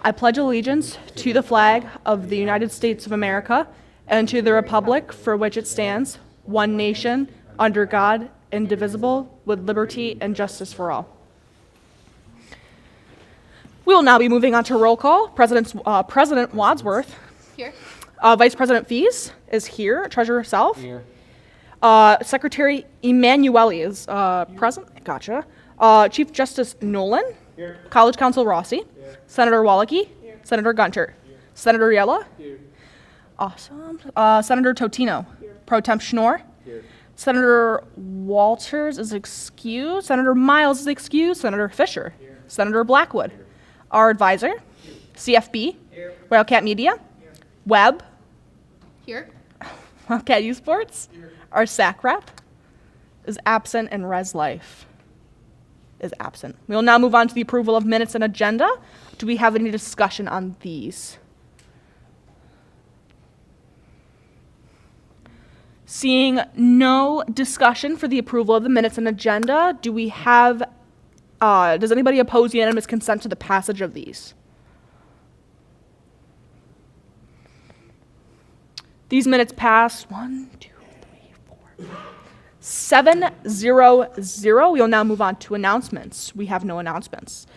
I pledge allegiance to the flag of the United States of America and to the republic for which it stands, one nation, under God, indivisible, with liberty and justice for all. We will now be moving on to roll call. President Wadsworth. Here. Vice President Fees is here. Treasurer Self. Here. Secretary Emanuele is present. Gotcha. Chief Justice Nolan. Here. College Counsel Rossi. Here. Senator Wallachy. Here. Senator Gunter. Here. Senator Yella. Here. Awesome. Senator Totino. Here. Pro Temp Schnorr. Here. Senator Walters is excused. Senator Miles is excused. Senator Fisher. Here. Senator Blackwood. Here. Our advisor. Here. CFB. Here. Wildcat Media. Here. Web. Here. Wildcat U Sports. Here. Our SAC rep is absent, and Res Life is absent. We will now move on to the approval of minutes and agenda. Do we have any discussion on these? Seeing no discussion for the approval of the minutes and agenda, do we have, does anybody oppose unanimous consent to the passage of these? These minutes pass 7-0-0. We will now move on to announcements. We have no announcements.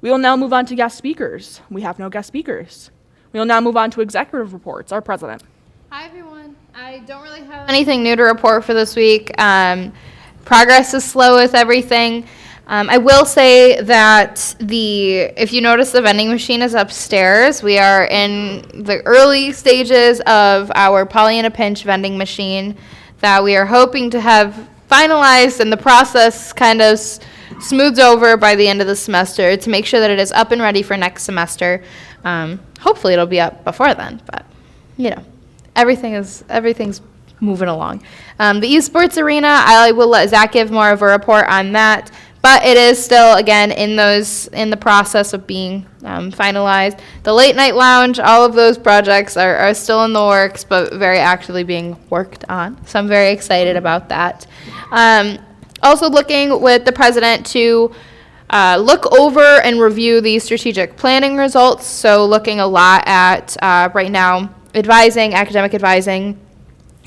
We will now move on to guest speakers. We have no guest speakers. We will now move on to executive reports. Our president. Hi, everyone. I don't really have anything new to report for this week. Progress is slow with everything. I will say that if you notice, the vending machine is upstairs. We are in the early stages of our Pollyanna Pinch vending machine that we are hoping to have finalized, and the process kind of smooths over by the end of the semester to make sure that it is up and ready for next semester. Hopefully it'll be up before then, but you know, everything's moving along. The esports arena, I will let Zach give more of a report on that. But it is still, again, in the process of being finalized. The late night lounge, all of those projects are still in the works, but very actively being worked on. So I'm very excited about that. Also looking with the president to look over and review the strategic planning results. So looking a lot at, right now, academic advising,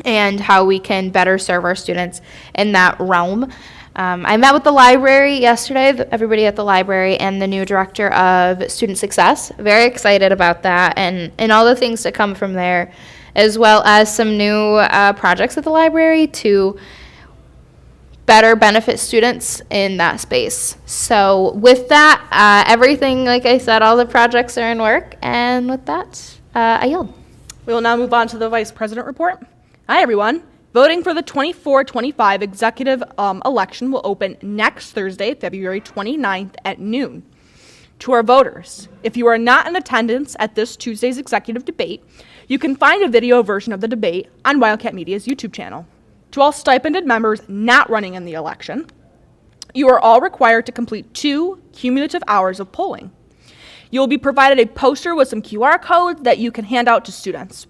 and how we can better serve our students in that realm. I met with the library yesterday, everybody at the library, and the new director of student success. Very excited about that and all the things to come from there, as well as some new projects at the library to better benefit students in that space. So with that, everything, like I said, all the projects are in work, and with that, I yield. We will now move on to the vice president report. Hi, everyone. Voting for the 24-25 executive election will open next Thursday, February 29th at noon. To our voters, if you are not in attendance at this Tuesday's executive debate, you can find a video version of the debate on Wildcat Media's YouTube channel. To all stipended members not running in the election, you are all required to complete 2 cumulative hours of polling. You will be provided a poster with some QR codes that you can hand out to students.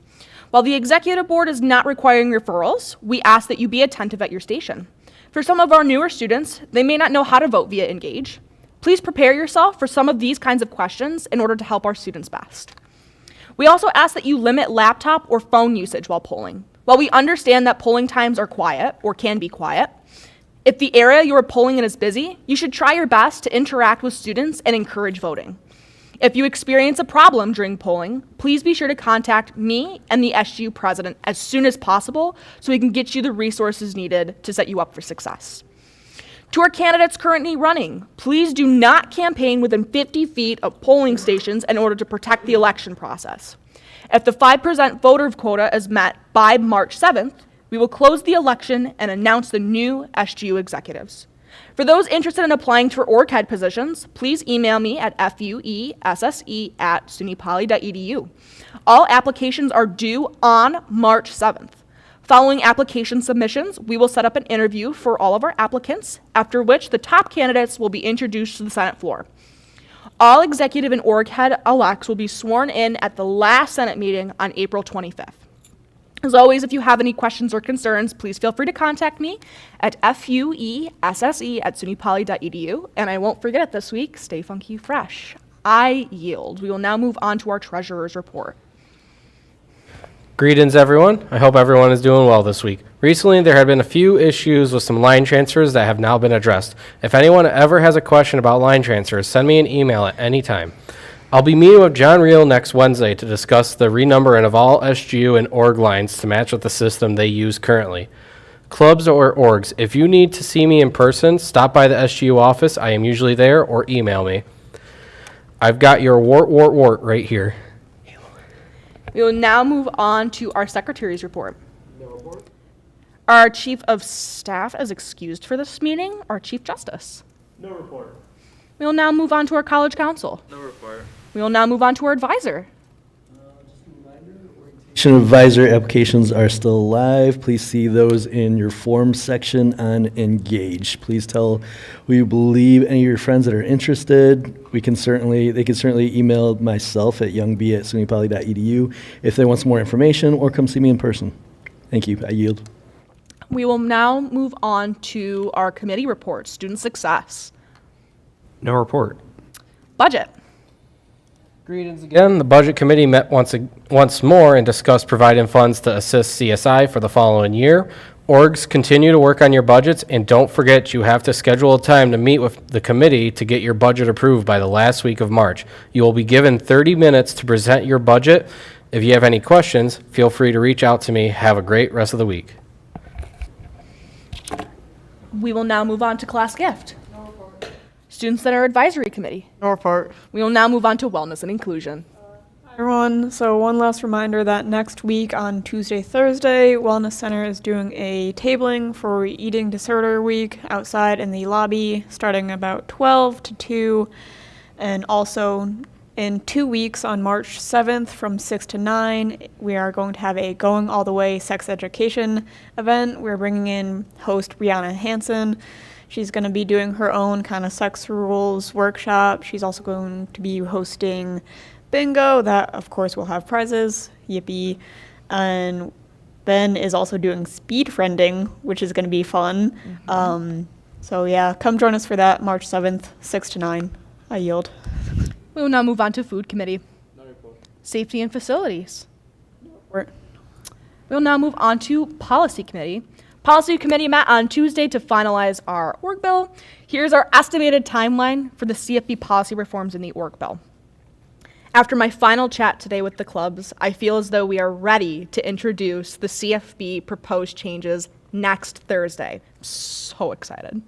While the executive board is not requiring referrals, we ask that you be attentive at your station. For some of our newer students, they may not know how to vote via Engage. Please prepare yourself for some of these kinds of questions in order to help our students best. We also ask that you limit laptop or phone usage while polling. While we understand that polling times are quiet or can be quiet, if the area you are polling in is busy, you should try your best to interact with students and encourage voting. If you experience a problem during polling, please be sure to contact me and the SGU president as soon as possible so we can get you the resources needed to set you up for success. To our candidates currently running, please do not campaign within 50 feet of polling stations in order to protect the election process. If the 5% voter quota is met by March 7th, we will close the election and announce the new SGU executives. For those interested in applying for org head positions, please email me at fuesse@sunypoly.edu. All applications are due on March 7th. Following application submissions, we will set up an interview for all of our applicants, after which the top candidates will be introduced to the Senate floor. All executive and org head elects will be sworn in at the last Senate meeting on April 25th. As always, if you have any questions or concerns, please feel free to contact me at fuesse@sunypoly.edu. And I won't forget it this week, stay funky fresh. I yield. We will now move on to our treasurer's report. Greetings, everyone. I hope everyone is doing well this week. Recently, there have been a few issues with some line transfers that have now been addressed. If anyone ever has a question about line transfers, send me an email at any time. I'll be meeting with John Reel next Wednesday to discuss the renumbering of all SGU and org lines to match with the system they use currently. Clubs or orgs, if you need to see me in person, stop by the SGU office. I am usually there, or email me. I've got your wart right here. We will now move on to our secretary's report. No report. Our chief of staff is excused for this meeting. Our chief justice. No report. We will now move on to our college council. No report. We will now move on to our advisor. Advisor applications are still live. Please see those in your form section on Engage. Please tell who you believe, any of your friends that are interested. They can certainly email myself at youngb@sunypoly.edu if they want some more information, or come see me in person. Thank you. I yield. We will now move on to our committee reports. Student success. No report. Budget. Greetings again. The Budget Committee met once more and discussed providing funds to assist CSI for the following year. Orgs, continue to work on your budgets, and don't forget you have to schedule a time to meet with the committee to get your budget approved by the last week of March. You will be given 30 minutes to present your budget. If you have any questions, feel free to reach out to me. Have a great rest of the week. We will now move on to class gift. Student Center Advisory Committee. No report. We will now move on to wellness and inclusion. Hi, everyone. So one last reminder that next week on Tuesday, Thursday, Wellness Center is doing a tabling for Eating Disorder Week outside in the lobby, starting about 12 to 2. And also in 2 weeks on March 7th from 6 to 9, we are going to have a Going All the Way sex education event. We're bringing in host Brianna Hansen. She's going to be doing her own kind of sex rules workshop. She's also going to be hosting bingo that, of course, will have prizes. Yippee. And Ben is also doing speed friending, which is going to be fun. So, yeah, come join us for that, March 7th, 6 to 9. I yield. We will now move on to food committee. Safety and facilities. We will now move on to policy committee. Policy committee met on Tuesday to finalize our org bill. Here's our estimated timeline for the CFB policy reforms in the org bill. After my final chat today with the clubs, I feel as though we are ready to introduce the CFB proposed changes next Thursday. I'm so excited.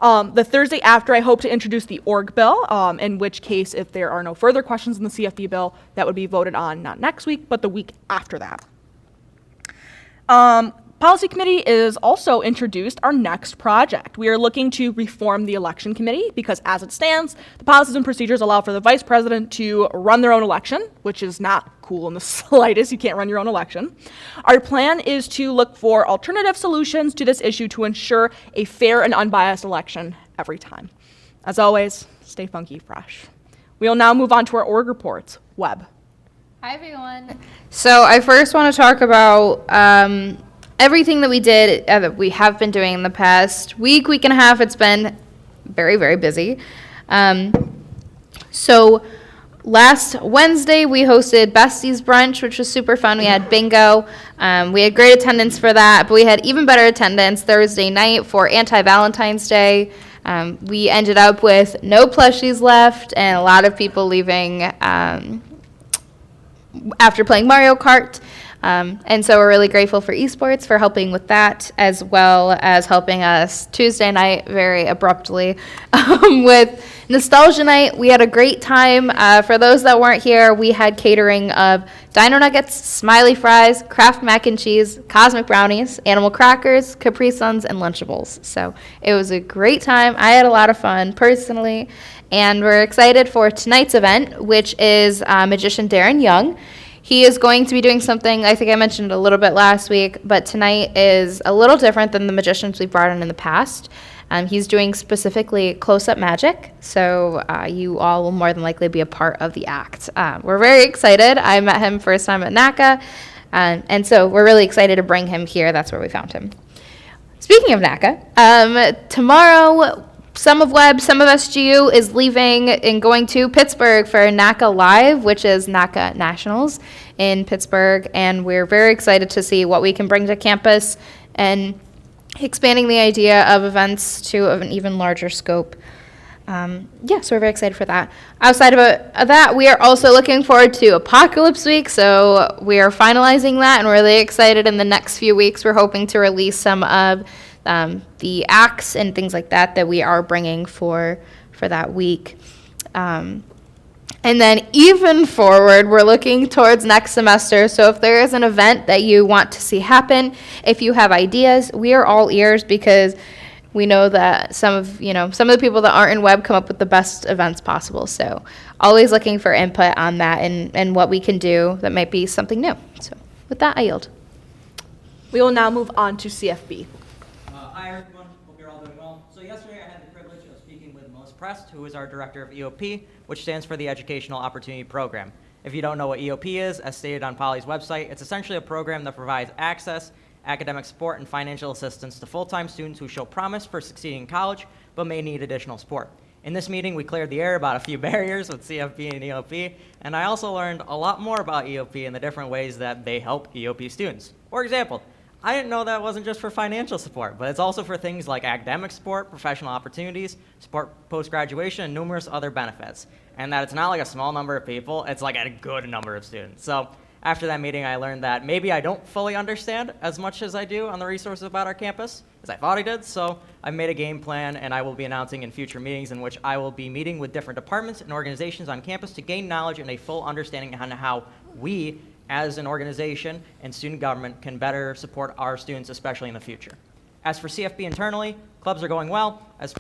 The Thursday after, I hope to introduce the org bill, in which case, if there are no further questions in the CFB bill, that would be voted on not next week, but the week after that. Policy Committee is also introduced our next project. We are looking to reform the election committee because as it stands, the policies and procedures allow for the vice president to run their own election, which is not cool in the slightest. You can't run your own election. Our plan is to look for alternative solutions to this issue to ensure a fair and unbiased election every time. As always, stay funky fresh. We will now move on to our org reports. Webb. Hi, everyone. So I first want to talk about everything that we did, that we have been doing in the past week and a half. It's been very, very busy. So last Wednesday, we hosted Besties Brunch, which was super fun. We had bingo. We had great attendance for that, but we had even better attendance Thursday night for Anti-Valentine's Day. We ended up with no plushies left and a lot of people leaving after playing Mario Kart. And so we're really grateful for esports for helping with that, as well as helping us Tuesday night very abruptly with Nostalgia Night. We had a great time. For those that weren't here, we had catering of Dino Nuggets, Smiley Fries, Kraft Mac and Cheese, Cosmic Brownies, Animal Crackers, Capri Suns, and Lunchables. So it was a great time. I had a lot of fun personally, and we're excited for tonight's event, which is magician Darren Young. He is going to be doing something, I think I mentioned a little bit last week, but tonight is a little different than the magicians we've brought in the past. He's doing specifically close-up magic, so you all will more than likely be a part of the act. We're very excited. I met him first time at NACA, and so we're really excited to bring him here. That's where we found him. Speaking of NACA, tomorrow some of Webb, some of SGU is leaving and going to Pittsburgh for NACA Live, which is NACA Nationals in Pittsburgh. And we're very excited to see what we can bring to campus and expanding the idea of events to an even larger scope. So we're very excited for that. Outside of that, we are also looking forward to Apocalypse Week, so we are finalizing that and we're really excited. In the next few weeks, we're hoping to release some of the acts and things like that we are bringing for that week. And then even forward, we're looking towards next semester. So if there is an event that you want to see happen, if you have ideas, we are all ears, because we know that some of the people that aren't in web come up with the best events possible. So always looking for input on that and what we can do that might be something new. So with that, I yield. We will now move on to CFB. Hi everyone, hope you're all doing well. So yesterday I had the privilege of speaking with Melissa Prest, who is our Director of EOP, which stands for the Educational Opportunity Program. If you don't know what EOP is, as stated on Poly's website, it's essentially a program that provides access, academic support, and financial assistance to full-time students who show promise for succeeding in college, but may need additional support. In this meeting, we cleared the air about a few barriers with CFB and EOP, and I also learned a lot more about EOP and the different ways that they help EOP students. For example, I didn't know that wasn't just for financial support, but it's also for things like academic support, professional opportunities, support post-graduation, and numerous other benefits. And that it's not like a small number of people, it's like a good number of students. So after that meeting, I learned that maybe I don't fully understand as much as I do on the resources about our campus as I thought I did. So I made a game plan, and I will be announcing in future meetings in which I will be meeting with different departments and organizations on campus to gain knowledge and a full understanding on how we, as an organization and student government, can better support our students, especially in the future. As for CFB internally, clubs are going well. As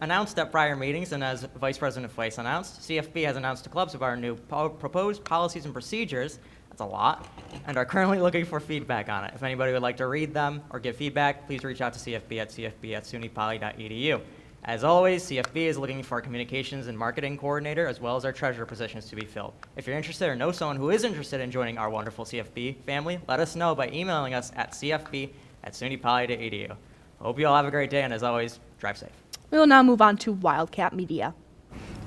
announced at prior meetings and as Vice President Fleiss announced, CFB has announced to clubs about our new proposed policies and procedures, that's a lot, and are currently looking for feedback on it. If anybody would like to read them or give feedback, please reach out to CFB at cfb@sunypoly.edu. As always, CFB is looking for a communications and marketing coordinator as well as our treasurer positions to be filled. If you're interested or know someone who is interested in joining our wonderful CFB family, let us know by emailing us at cfb@sunypoly.edu. Hope you all have a great day, and as always, drive safe. We will now move on to Wildcat Media.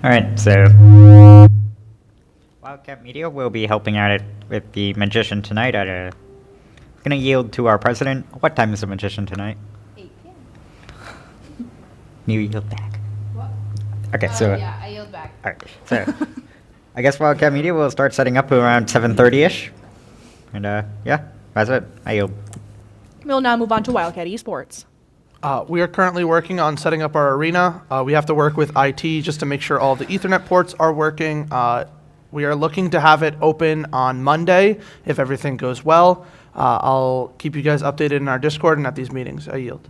All right, so Wildcat Media will be helping out with the magician tonight at a. I'm gonna yield to our president. What time is the magician tonight? 8 p.m. You yield back. What? Okay, so. Yeah, I yield back. All right, so I guess Wildcat Media will start setting up around 7:30ish, and yeah, that's it. I yield. We will now move on to Wildcat Esports. We are currently working on setting up our arena. We have to work with IT just to make sure all the Ethernet ports are working. We are looking to have it open on Monday if everything goes well. I'll keep you guys updated in our Discord and at these meetings. I yield.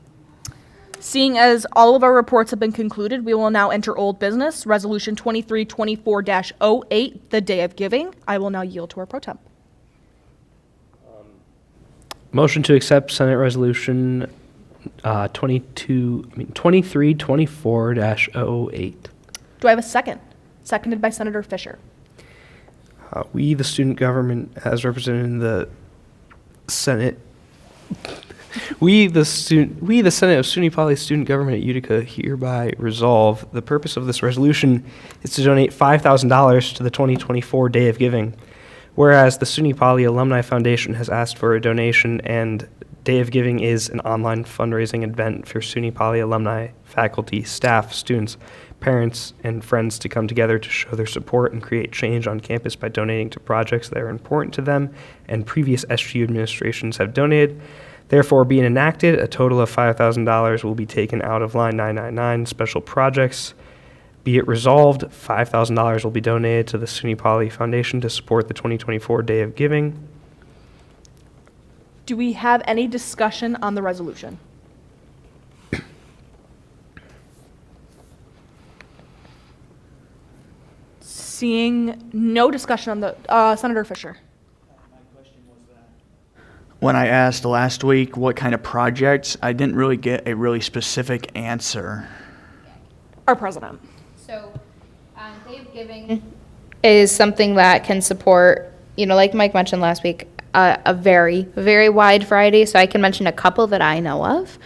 Seeing as all of our reports have been concluded, we will now enter old business, Resolution 2324-08, the Day of Giving. I will now yield to our pro temp. Motion to accept Senate Resolution 2324-08. Do I have a second? Seconded by Senator Fisher. We, the student government, as represented in the Senate, we, the Senate of SUNY Poly Student Government at Utica, hereby resolve the purpose of this resolution is to donate $5,000 to the 2024 Day of Giving. Whereas the SUNY Poly Alumni Foundation has asked for a donation, and Day of Giving is an online fundraising event for SUNY Poly alumni, faculty, staff, students, parents, and friends to come together to show their support and create change on campus by donating to projects that are important to them and previous SGU administrations have donated. Therefore, being enacted, a total of $5,000 will be taken out of line 999 special projects. Be it resolved, $5,000 will be donated to the SUNY Poly Foundation to support the 2024 Day of Giving. Do we have any discussion on the resolution? Seeing no discussion on the, Senator Fisher. When I asked last week what kind of projects, I didn't really get a really specific answer. Our president. So, Day of Giving is something that can support, like Mike mentioned last week, a very, very wide variety. So I can mention a couple that I know of.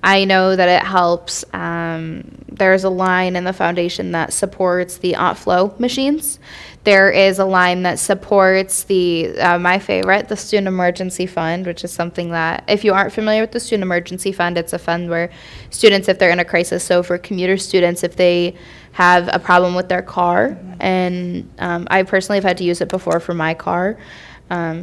I know that it helps. There's a line in the foundation that supports the flow machines. There is a line that supports the, my favorite, the Student Emergency Fund, which is something that, if you aren't familiar with the Student Emergency Fund, it's a fund where students, if they're in a crisis, so for commuter students, if they have a problem with their car, and I personally have had to use it before for my car,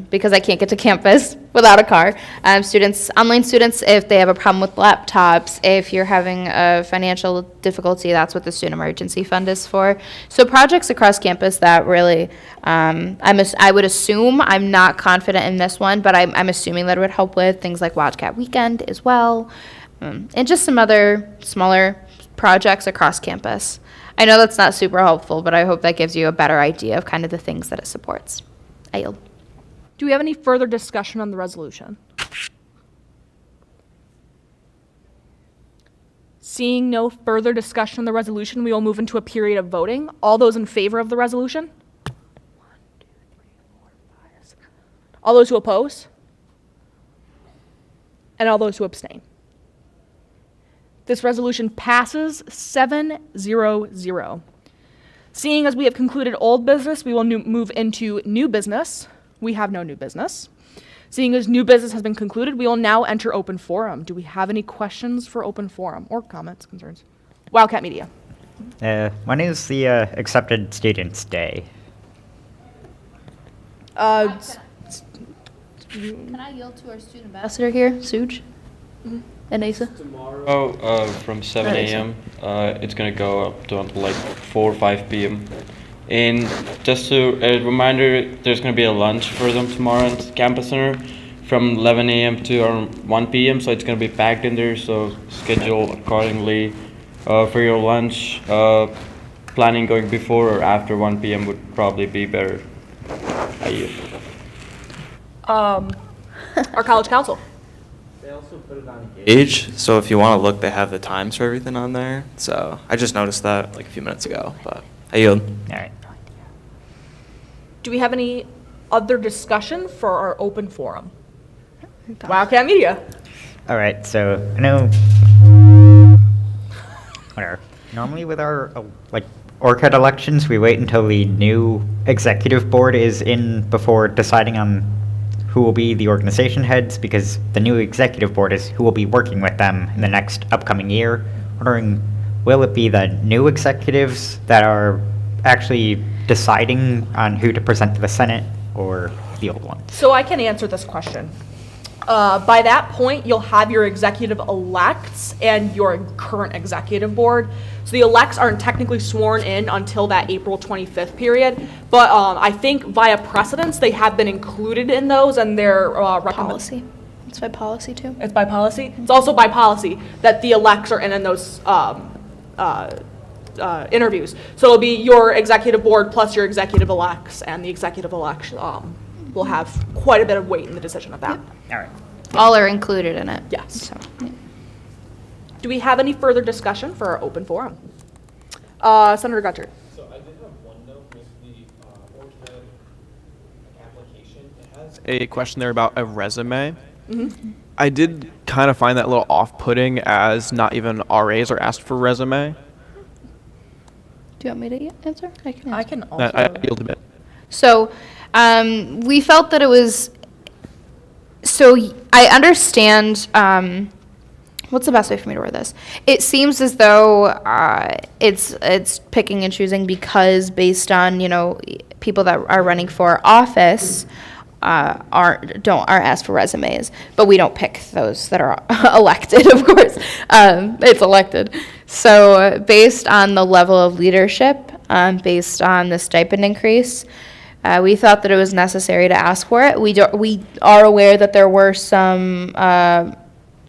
because I can't get to campus without a car. Online students, if they have a problem with laptops, if you're having a financial difficulty, that's what the Student Emergency Fund is for. So projects across campus that really, I would assume, I'm not confident in this one, but I'm assuming that it would help with things like Wildcat Weekend as well, and just some other smaller projects across campus. I know that's not super helpful, but I hope that gives you a better idea of kind of the things that it supports. I yield. Do we have any further discussion on the resolution? Seeing no further discussion on the resolution, we will move into a period of voting. All those in favor of the resolution? 1, 2, 3, 4, 5, 6. All those who oppose? And all those who abstain. This resolution passes 7-0-0. Seeing as we have concluded old business, we will move into new business. We have no new business. Seeing as new business has been concluded, we will now enter open forum. Do we have any questions for open forum or comments, concerns? Wildcat Media. When is the Accepted Students Day? Can I yield to our student ambassador here, Suj? And Asa? Tomorrow from 7 a.m. It's going to go up to until like 4 or 5 p.m. And just a reminder, there's going to be a lunch for them tomorrow at Campus Center from 11 a.m. to around 1 p.m. So it's going to be packed in there, so schedule accordingly for your lunch. Planning going before or after 1 p.m. would probably be better. Our college council. They also put it on Gauge, so if you want to look, they have the times for everything on there. So I just noticed that like a few minutes ago, but I yield. All right. Do we have any other discussion for our open forum? Wildcat Media. All right, so I know, whatever. Normally with our ORCAD elections, we wait until the new executive board is in before deciding on who will be the organization heads, because the new executive board is who will be working with them in the next upcoming year. Wondering, will it be the new executives that are actually deciding on who to present to the Senate, or the old one? So I can answer this question. By that point, you'll have your executive elects and your current executive board. So the elects aren't technically sworn in until that April 25th period, but I think via precedence, they have been included in those, and they're Policy. It's by policy too. It's by policy. It's also by policy that the elects are in those interviews. So it'll be your executive board plus your executive elects, and the executive elects will have quite a bit of weight in the decision of that. All right. All are included in it. Yes. So, yeah. Do we have any further discussion for our open forum? Senator Gunther. So I did have one note with the ORCAD application. It has a question there about a resume. Mm-hmm. I did kind of find that a little off-putting, as not even RAs are asked for resume. Do you want me to answer? I can answer. I can also. I yield a bit. So we felt that it was, so I understand, what's the best way for me to word this? It seems as though it's picking and choosing because based on, people that are running for office aren't asked for resumes, but we don't pick those that are elected, of course. It's elected. So based on the level of leadership, based on the stipend increase, we thought that it was necessary to ask for it. We are aware that there were some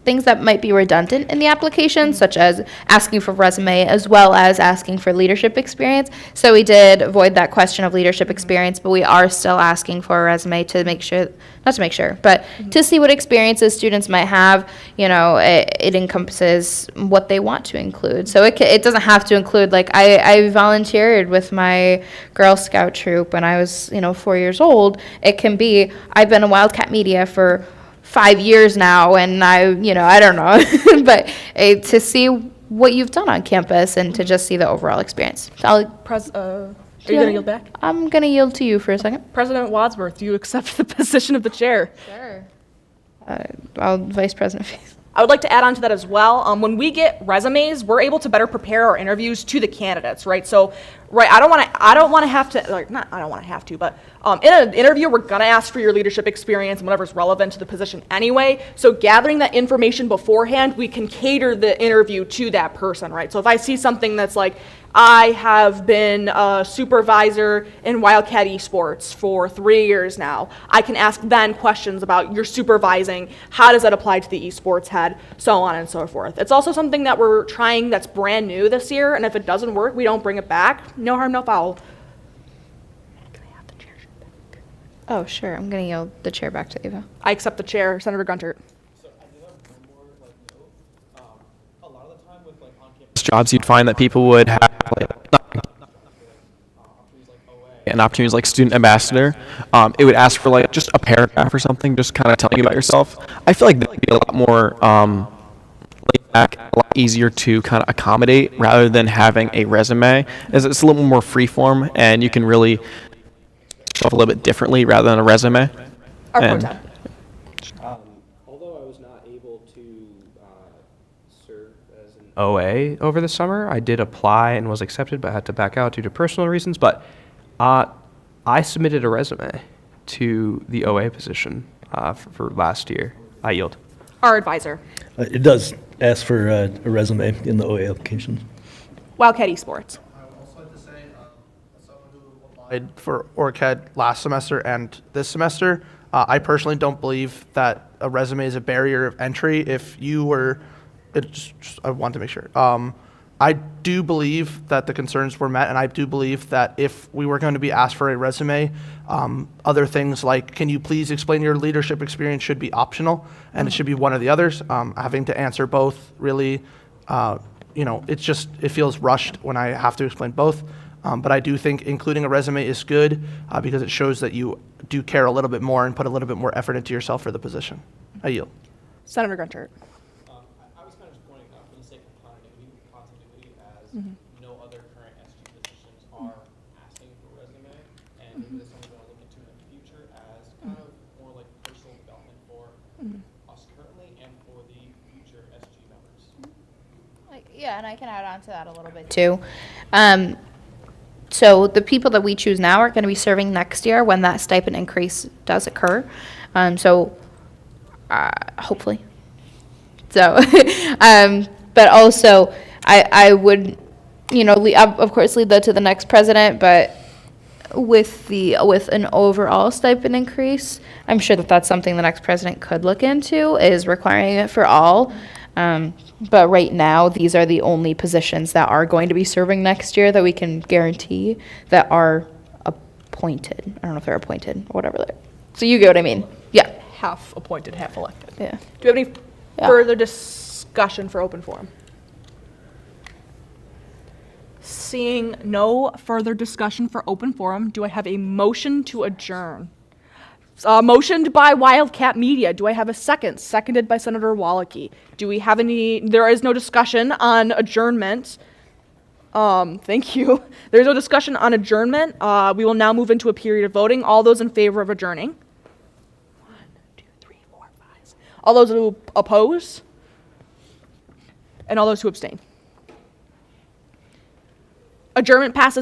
things that might be redundant in the application, such as asking for resume as well as asking for leadership experience. So we did avoid that question of leadership experience, but we are still asking for a resume to make sure, not to make sure, but to see what experiences students might have. It encompasses what they want to include. So it doesn't have to include, like, I volunteered with my Girl Scout troop when I was, 4 years old. It can be, I've been in Wildcat Media for 5 years now, and I don't know, but to see what you've done on campus and to just see the overall experience. So Are you going to yield back? I'm going to yield to you for a second. President Wadsworth, do you accept the position of the chair? Sure. Vice President. I would like to add on to that as well. When we get resumes, we're able to better prepare our interviews to the candidates, right? So, right, I don't want to have to, like, not, I don't want to have to, but in an interview, we're going to ask for your leadership experience and whatever's relevant to the position anyway. So gathering that information beforehand, we can cater the interview to that person, right? So if I see something that's like, I have been a supervisor in Wildcat Esports for 3 years now, I can ask then questions about your supervising, how does that apply to the esports head, so on and so forth. It's also something that we're trying that's brand new this year, and if it doesn't work, we don't bring it back. No harm, no foul. Can I have the chair back? Oh, sure. I'm going to yield the chair back to Eva. I accept the chair, Senator Guntert. Jobs, you'd find that people would have and opportunities like student ambassador. It would ask for like just a paragraph or something, just kind of telling you about yourself. I feel like that would be a lot more laid back, a lot easier to kind of accommodate rather than having a resume. As it's a little more free form, and you can really yourself a little bit differently rather than a resume. Our And- pro tem. Although I was not able to serve as an OA over the summer, I did apply and was accepted, but had to back out due to personal reasons. But I submitted a resume to the OA position for last year. I yield. Our advisor. It does ask for a resume in the OA application. Wildcat Esports. I would also like to say, as someone who applied for OrCAD last semester and this semester, I personally don't believe that a resume is a barrier of entry. If you were, I want to make sure. I do believe that the concerns were met, and I do believe that if we were going to be asked for a resume, other things like, can you please explain your leadership experience, should be optional, and it should be one or the others. Having to answer both really, it feels rushed when I have to explain both. But I do think including a resume is good because it shows that you do care a little bit more and put a little bit more effort into yourself for the position. I yield. Senator Guntert. I was kind of just pointing out for the sake of continuity as no other current SG positions are asking for a resume, and maybe this is something we'll look into in the future as kind of more like personal development for us currently and for the future SG members. Yeah, and I can add on to that a little bit too. So the people that we choose now are going to be serving next year when that stipend increase does occur. Hopefully. So, but also I would, of course leave that to the next president, but with an overall stipend increase, I'm sure that that's something the next president could look into, is requiring it for all. But right now, these are the only positions that are going to be serving next year that we can guarantee that are appointed. I don't know if they're appointed or whatever they're. So you get what I mean? Yeah. Half appointed, half elected. Yeah. Do we have any further discussion for open forum? Seeing no further discussion for open forum, do I have a motion to adjourn? Motioned by Wildcat Media. Do I have a second? Seconded by Senator Wallachy. Do we have any? There is no discussion on adjournment. Thank you. There's no discussion on adjournment. We will now move into a period of voting. All those in favor of adjourning? 1, 2, 3, 4, 5. All those who oppose? And all those who abstain? Adjournment passes